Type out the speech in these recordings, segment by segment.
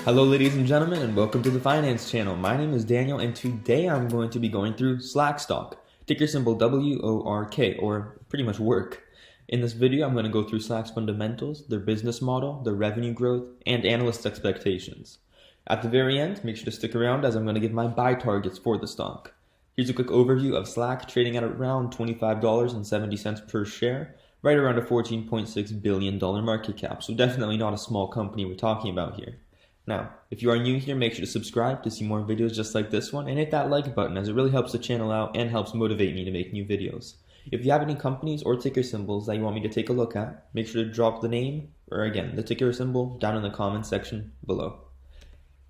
Hello ladies and gentlemen, and welcome to the Finance Channel. My name is Daniel, and today I'm going to be going through Slack stock, ticker symbol WORK, or pretty much work. In this video, I'm going to go through Slack's fundamentals, their business model, their revenue growth, and analysts' expectations. At the very end, make sure to stick around as I'm going to give my buy targets for the stock. Here's a quick overview of Slack, trading at around $25.70 per share, right around a $14.6 billion market cap, so definitely not a small company we're talking about here. Now, if you are new here, make sure to subscribe to see more videos just like this one, and hit that like button as it really helps the channel out and helps motivate me to make new videos. If you have any companies or ticker symbols that you want me to take a look at, make sure to drop the name, or again, the ticker symbol, down in the comments section below.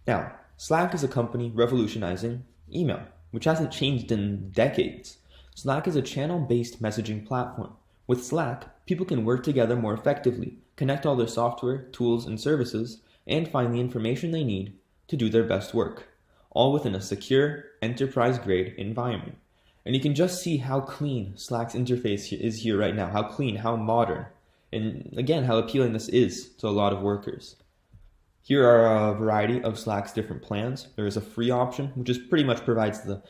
Now, Slack is a company revolutionizing email, which hasn't changed in decades. Slack is a channel-based messaging platform. With Slack, people can work together more effectively, connect all their software, tools, and services, and find the information they need to do their best work, all within a secure, enterprise-grade environment. And you can just see how clean Slack's interface is here right now, how clean, how modern, and again, how appealing this is to a lot of workers. Here are a variety of Slack's different plans. There is a free option, which is pretty much provides the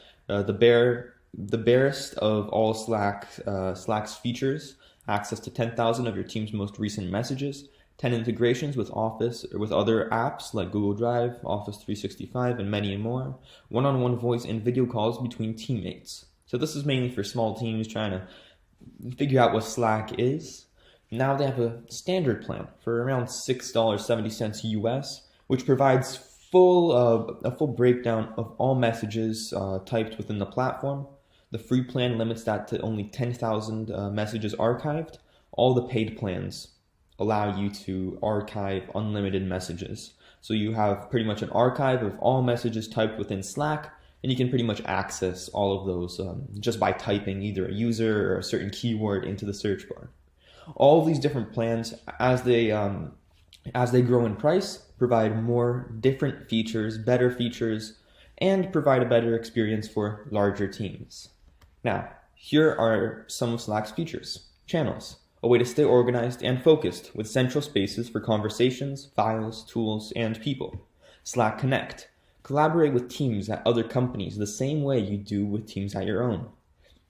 barest of all Slack's features, access to 10,000 of your team's most recent messages, 10 integrations with Office or with other apps like Google Drive, Office 365, and many more, one-on-one voice and video calls between teammates. So this is mainly for small teams trying to figure out what Slack is. Now they have a standard plan for around $6.70 US, which provides a full breakdown of all messages typed within the platform. The free plan limits that to only 10,000 messages archived. All the paid plans allow you to archive unlimited messages. So you have pretty much an archive of all messages typed within Slack, and you can pretty much access all of those just by typing either a user or a certain keyword into the search bar. All of these different plans, as they grow in price, provide more different features, better features, and provide a better experience for larger teams. Now, here are some of Slack's features. Channels, a way to stay organized and focused with central spaces for conversations, files, tools, and people. Slack Connect, collaborate with teams at other companies the same way you do with teams at your own.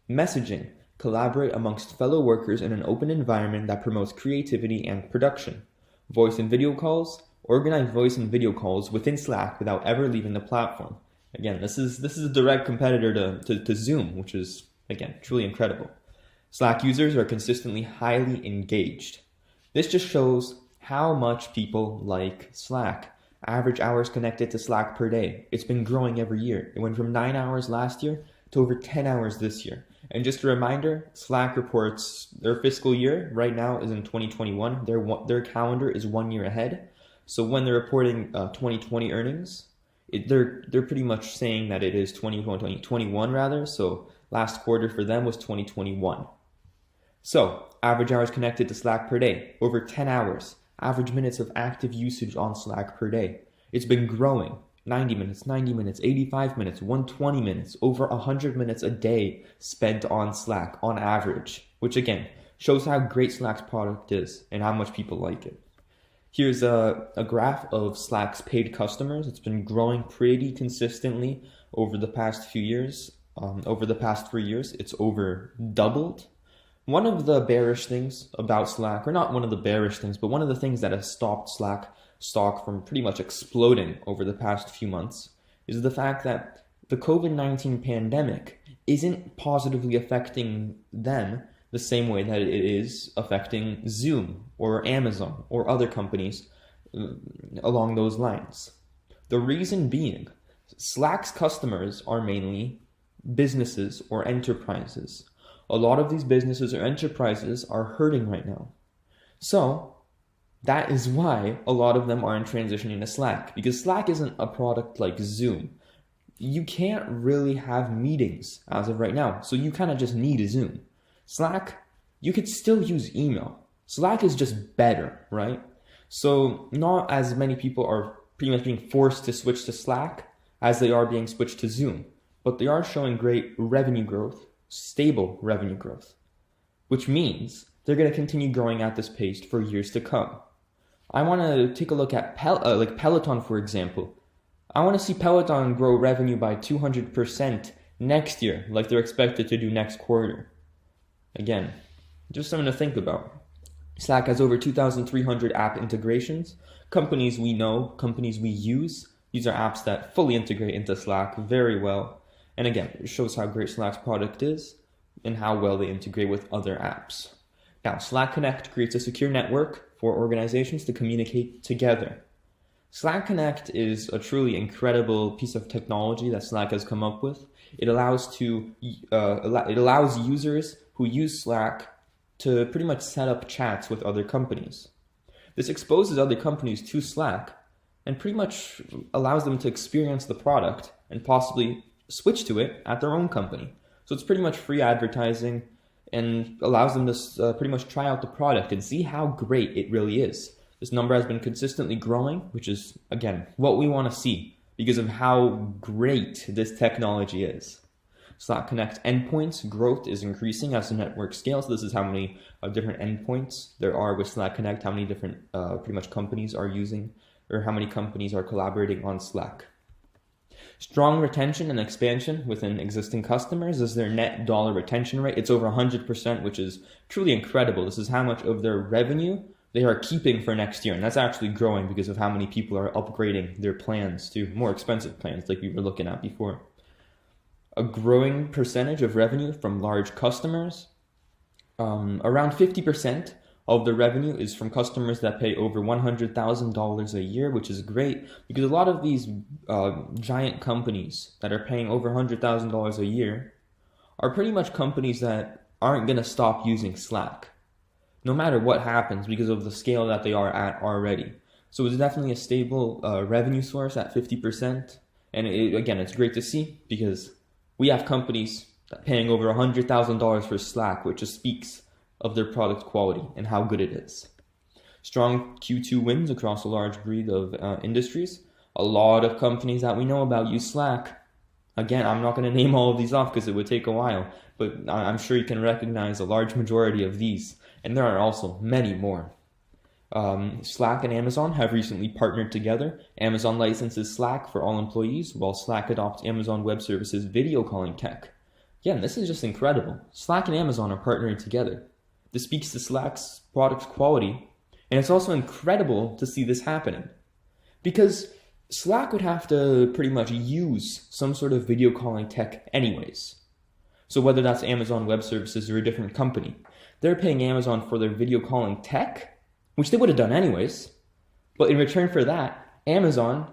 Messaging, collaborate amongst fellow workers in an open environment that promotes creativity and production. Voice and video calls, organize voice and video calls within Slack without ever leaving the platform. Again, this is a direct competitor to Zoom, which is, again, truly incredible. Slack users are consistently highly engaged. This just shows how much people like Slack. Average hours connected to Slack per day. It's been growing every year. It went from 9 hours last year to over 10 hours this year. And just a reminder, Slack reports their fiscal year right now is in 2021. Their calendar is 1 year ahead. So when they're reporting 2020 earnings, they're pretty much saying that it is 2021 rather. So last quarter for them was 2021. So, average hours connected to Slack per day, over 10 hours. Average minutes of active usage on Slack per day. It's been growing. 90 minutes, 90 minutes, 85 minutes, 120 minutes, over 100 minutes a day spent on Slack on average, which again, shows how great Slack's product is and how much people like it. Here's a graph of Slack's paid customers. It's been growing pretty consistently over the past few years. Over the past 3 years, it's over doubled. One of the bearish things about Slack, or not one of the bearish things, but one of the things that has stopped Slack stock from pretty much exploding over the past few months is the fact that the COVID-19 pandemic isn't positively affecting them the same way that it is affecting Zoom or Amazon or other companies along those lines. The reason being, Slack's customers are mainly businesses or enterprises. A lot of these businesses or enterprises are hurting right now. So that is why a lot of them aren't transitioning to Slack, because Slack isn't a product like Zoom. You can't really have meetings as of right now, so you kind of just need a Zoom. Slack, you could still use email. Slack is just better, right? So not as many people are pretty much being forced to switch to Slack as they are being switched to Zoom, but they are showing great revenue growth, stable revenue growth, which means they're going to continue growing at this pace for years to come. I want to take a look at like Peloton, for example. I want to see Peloton grow revenue by 200% next year, like they're expected to do next quarter. Again, just something to think about. Slack has over 2,300 app integrations. Companies we know, companies we use, these are apps that fully integrate into Slack very well. And again, it shows how great Slack's product is and how well they integrate with other apps. Now, Slack Connect creates a secure network for organizations to communicate together. Slack Connect is a truly incredible piece of technology that Slack has come up with. It allows users who use Slack to pretty much set up chats with other companies. This exposes other companies to Slack and pretty much allows them to experience the product and possibly switch to it at their own company. So it's pretty much free advertising and allows them to pretty much try out the product and see how great it really is. This number has been consistently growing, which is, again, what we want to see because of how great this technology is. Slack Connect endpoints growth is increasing as the network scales. This is how many different endpoints there are with Slack Connect, how many different pretty much companies are using, or how many companies are collaborating on Slack. Strong retention and expansion within existing customers is their net dollar retention rate. It's over 100%, which is truly incredible. This is how much of their revenue they are keeping for next year. And that's actually growing because of how many people are upgrading their plans to more expensive plans like we were looking at before. A growing percentage of revenue from large customers. Around 50% of the revenue is from customers that pay over $100,000 a year, which is great because a lot of these giant companies that are paying over $100,000 a year are pretty much companies that aren't going to stop using Slack, no matter what happens because of the scale that they are at already. So it's definitely a stable revenue source at 50%. And again, it's great to see because we have companies that paying over $100,000 for Slack, which just speaks of their product quality and how good it is. Strong Q2 wins across a large breed of industries. A lot of companies that we know about use Slack. Again, I'm not going to name all of these off because it would take a while, but I'm sure you can recognize a large majority of these, and there are also many more. Slack and Amazon have recently partnered together. Amazon licenses Slack for all employees, while Slack adopts Amazon Web Services video calling tech. Again, this is just incredible. Slack and Amazon are partnering together. This speaks to Slack's product quality, and it's also incredible to see this happening because Slack would have to pretty much use some sort of video calling tech anyways. So whether that's Amazon Web Services or a different company, they're paying Amazon for their video calling tech, which they would have done anyways. But in return for that, Amazon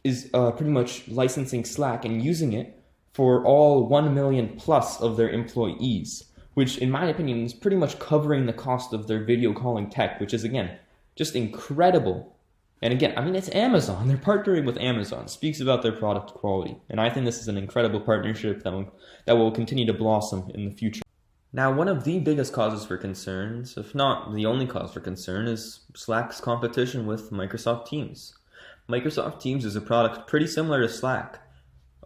is pretty much licensing Slack and using it for all 1 million plus of their employees, which in my opinion is pretty much covering the cost of their video calling tech, which is, again, just incredible. And again, I mean, it's Amazon. They're partnering with Amazon. It speaks about their product quality. And I think this is an incredible partnership that will continue to blossom in the future. Now, one of the biggest causes for concerns, if not the only cause for concern, is Slack's competition with Microsoft Teams. Microsoft Teams is a product pretty similar to Slack,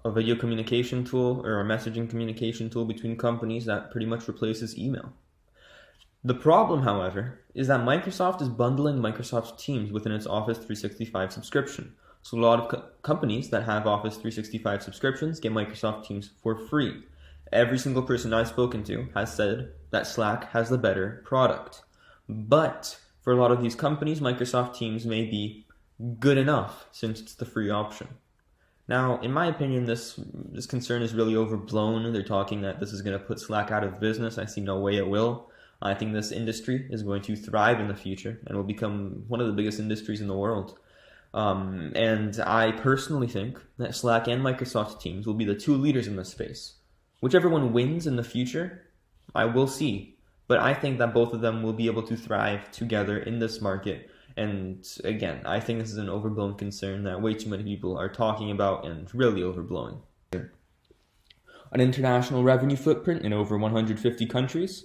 a video communication tool or a messaging communication tool between companies that pretty much replaces email. The problem, however, is that Microsoft is bundling Microsoft Teams within its Office 365 subscription. So a lot of companies that have Office 365 subscriptions get Microsoft Teams for free. Every single person I've spoken to has said that Slack has the better product. But for a lot of these companies, Microsoft Teams may be good enough since it's the free option. Now, in my opinion, this concern is really overblown. They're talking that this is going to put Slack out of business. I see no way it will. I think this industry is going to thrive in the future and will become one of the biggest industries in the world. And I personally think that Slack and Microsoft Teams will be the two leaders in this space. Whichever one wins in the future, I will see. But I think that both of them will be able to thrive together in this market. And again, I think this is an overblown concern that way too many people are talking about and really overblowing. An international revenue footprint in over 150 countries.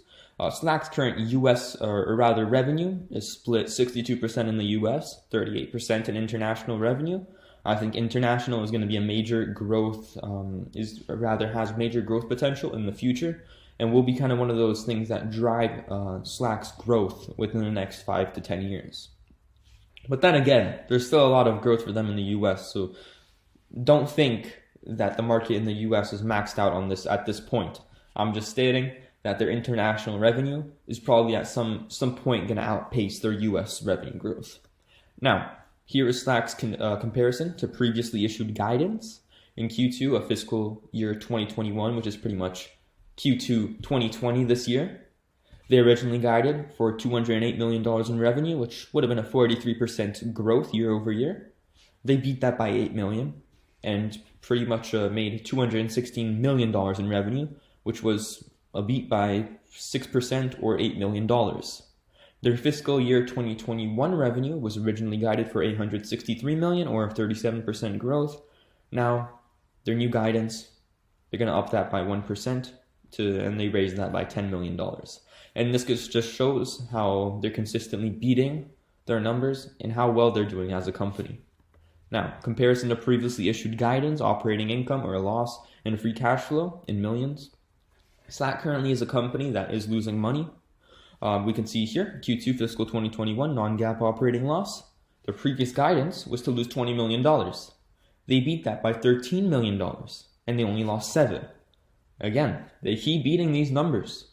Slack's current US, or rather revenue, is split 62% in the US, 38% in international revenue. I think international is going to be a major growth, has major growth potential in the future, and will be kind of one of those things that drive Slack's growth within the next 5 to 10 years. But then again, there's still a lot of growth for them in the US, so don't think that the market in the US is maxed out on this at this point. I'm just stating that their international revenue is probably at some point going to outpace their US revenue growth. Now, here is Slack's comparison to previously issued guidance in Q2 of fiscal year 2021, which is pretty much Q2 2020 this year. They originally guided for $208 million in revenue, which would have been a 43% growth year over year. They beat that by $8 million and pretty much made $216 million in revenue, which was a beat by 6% or $8 million. Their fiscal year 2021 revenue was originally guided for $863 million or 37% growth. Now, their new guidance, they're going to up that by 1% and they raised that by $10 million. And this just shows how they're consistently beating their numbers and how well they're doing as a company. Now, comparison to previously issued guidance, operating income or a loss, and free cash flow in millions. Slack currently is a company that is losing money. We can see here, Q2 fiscal 2021 non-GAAP operating loss. Their previous guidance was to lose $20 million. They beat that by $13 million, and they only lost 7. Again, they keep beating these numbers.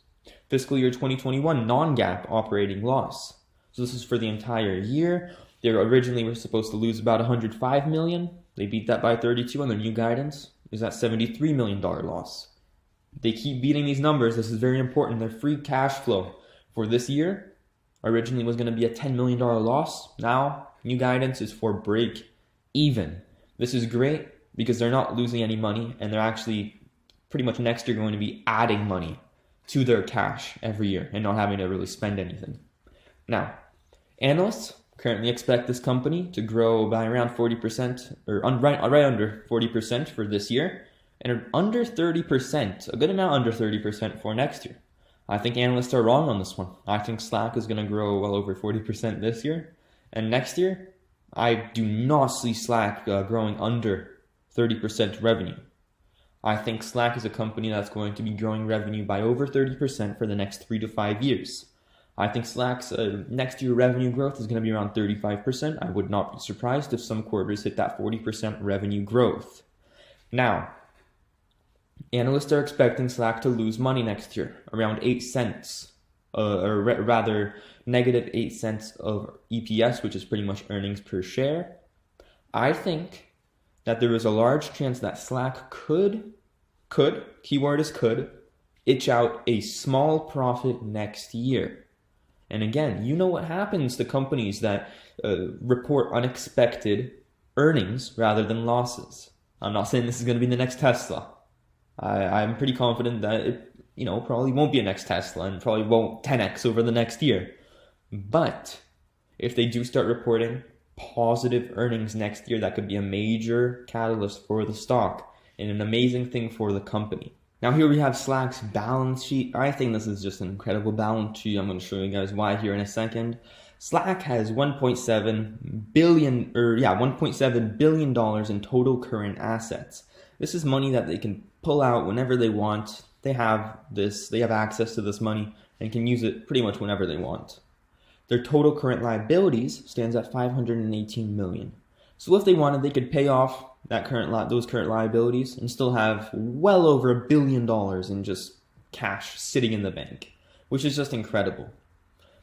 Fiscal year 2021 non-GAAP operating loss. So this is for the entire year. They originally were supposed to lose about $105 million. They beat that by 32, and their new guidance is that $73 million loss. They keep beating these numbers. This is very important. Their free cash flow for this year originally was going to be a $10 million loss. Now, new guidance is for break even. This is great because they're not losing any money, and they're actually pretty much next year going to be adding money to their cash every year and not having to really spend anything. Now, analysts currently expect this company to grow by around 40% or right under 40% for this year and under 30%, a good amount under 30% for next year. I think analysts are wrong on this one. I think Slack is going to grow well over 40% this year, and next year I do not see Slack growing under 30% revenue. I think Slack is a company that's going to be growing revenue by over 30% for the next 3 to 5 years. I think Slack's next year revenue growth is going to be around 35%. I would not be surprised if some quarters hit that 40% revenue growth. Now, analysts are expecting Slack to lose money next year, around 8 cents, or rather negative 8 cents of EPS, which is pretty much earnings per share. I think that there is a large chance that Slack could, keyword is could, itch out a small profit next year. And again, you know what happens to companies that report unexpected earnings rather than losses. I'm not saying this is going to be the next Tesla. I'm pretty confident that it, probably won't be a next Tesla and probably won't 10x over the next year. But if they do start reporting positive earnings next year, that could be a major catalyst for the stock and an amazing thing for the company. Now here we have Slack's balance sheet. I think this is just an incredible balance sheet. I'm going to show you guys why here in a second. Slack has $1.7 billion in total current assets. This is money that they can pull out whenever they want. They have access to this money and can use it pretty much whenever they want. Their total current liabilities stands at $518 million. So if they wanted, they could pay off those current liabilities and still have well over $1 billion in just cash sitting in the bank, which is just incredible.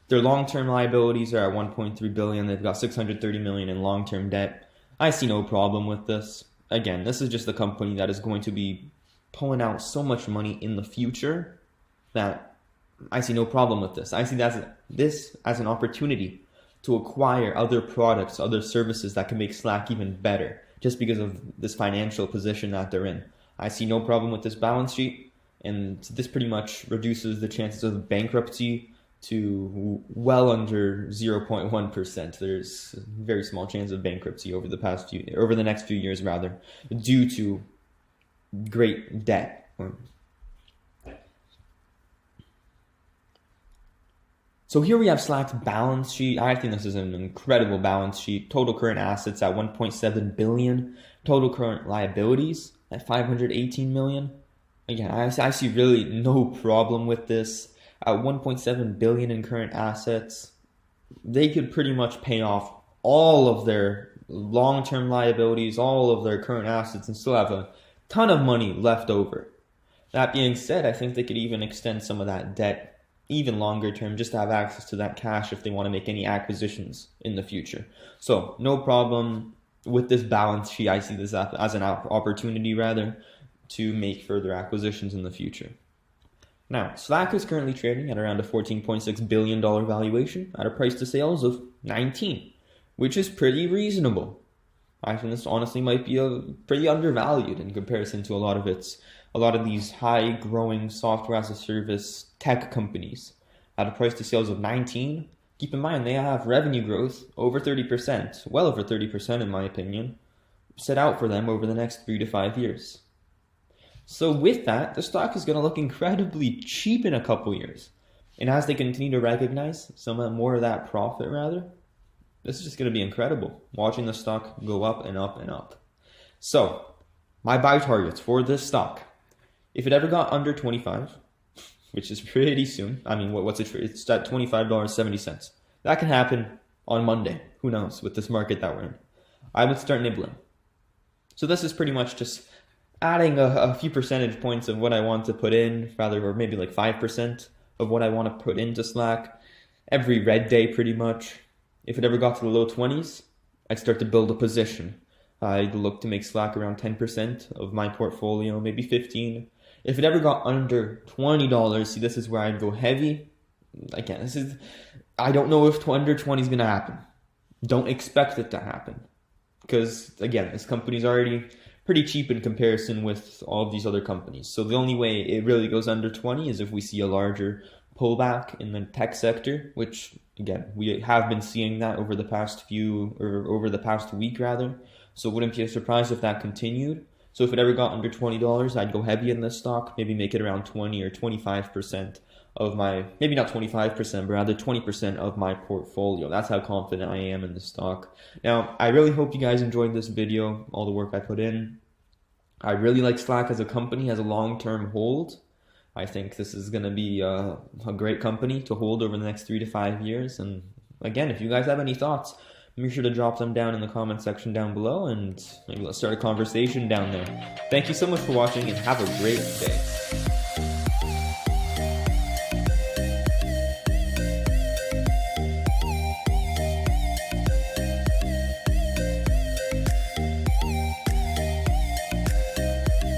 Their long-term liabilities are at $1.3 billion. They've got $630 million in long-term debt. I see no problem with this. Again, this is just a company that is going to be pulling out so much money in the future that I see no problem with this. I see this as an opportunity to acquire other products, other services that can make Slack even better just because of this financial position that they're in. I see no problem with this balance sheet, and this pretty much reduces the chances of bankruptcy to well under 0.1%. There's a very small chance of bankruptcy over the next few years due to great debt. So here we have Slack's balance sheet. I think this is an incredible balance sheet. Total current assets at $1.7 billion. Total current liabilities at $518 million. Again, I see really no problem with this. At $1.7 billion in current assets, they could pretty much pay off all of their long-term liabilities, all of their current assets, and still have a ton of money left over. That being said, I think they could even extend some of that debt even longer term just to have access to that cash if they want to make any acquisitions in the future. So no problem with this balance sheet. I see this as an opportunity rather to make further acquisitions in the future. Now, Slack is currently trading at around a $14.6 billion valuation at a price to sales of 19, which is pretty reasonable. I think this honestly might be pretty undervalued in comparison to a lot of these high growing software as a service tech companies. At a price to sales of 19, keep in mind they have revenue growth over 30%, well over 30% in my opinion, set out for them over the next 3 to 5 years. So with that, the stock is going to look incredibly cheap in a couple years. And as they continue to recognize more of that profit rather, this is just going to be incredible, watching the stock go up and up and up. So, my buy targets for this stock, if it ever got under 25, which is pretty soon, I mean, what's it? It's at $25.70. That can happen on Monday. Who knows with this market that we're in. I would start nibbling. So this is pretty much just adding a few percentage points of what I want to put in, or maybe like 5% of what I want to put into Slack every red day pretty much. If it ever got to the low 20s, I'd start to build a position. I'd look to make Slack around 10% of my portfolio, maybe 15. If it ever got under $20, see, this is where I'd go heavy. Again, I don't know if under 20 is going to happen. Don't expect it to happen. Because, again, this company's already pretty cheap in comparison with all of these other companies. So the only way it really goes under 20 is if we see a larger pullback in the tech sector, which, again, we have been seeing that over the past week rather. So wouldn't be surprised if that continued. So if it ever got under $20, I'd go heavy in this stock, maybe make it around 20 or 25% of my, maybe not 25%, but rather 20% of my portfolio. That's how confident I am in the stock. Now, I really hope you guys enjoyed this video, all the work I put in. I really like Slack as a company, as a long-term hold. I think this is going to be a great company to hold over the next 3 to 5 years. And again, if you guys have any thoughts, make sure to drop them down in the comment section down below, and maybe let's start a conversation down there. Thank you so much for watching, and have a great day.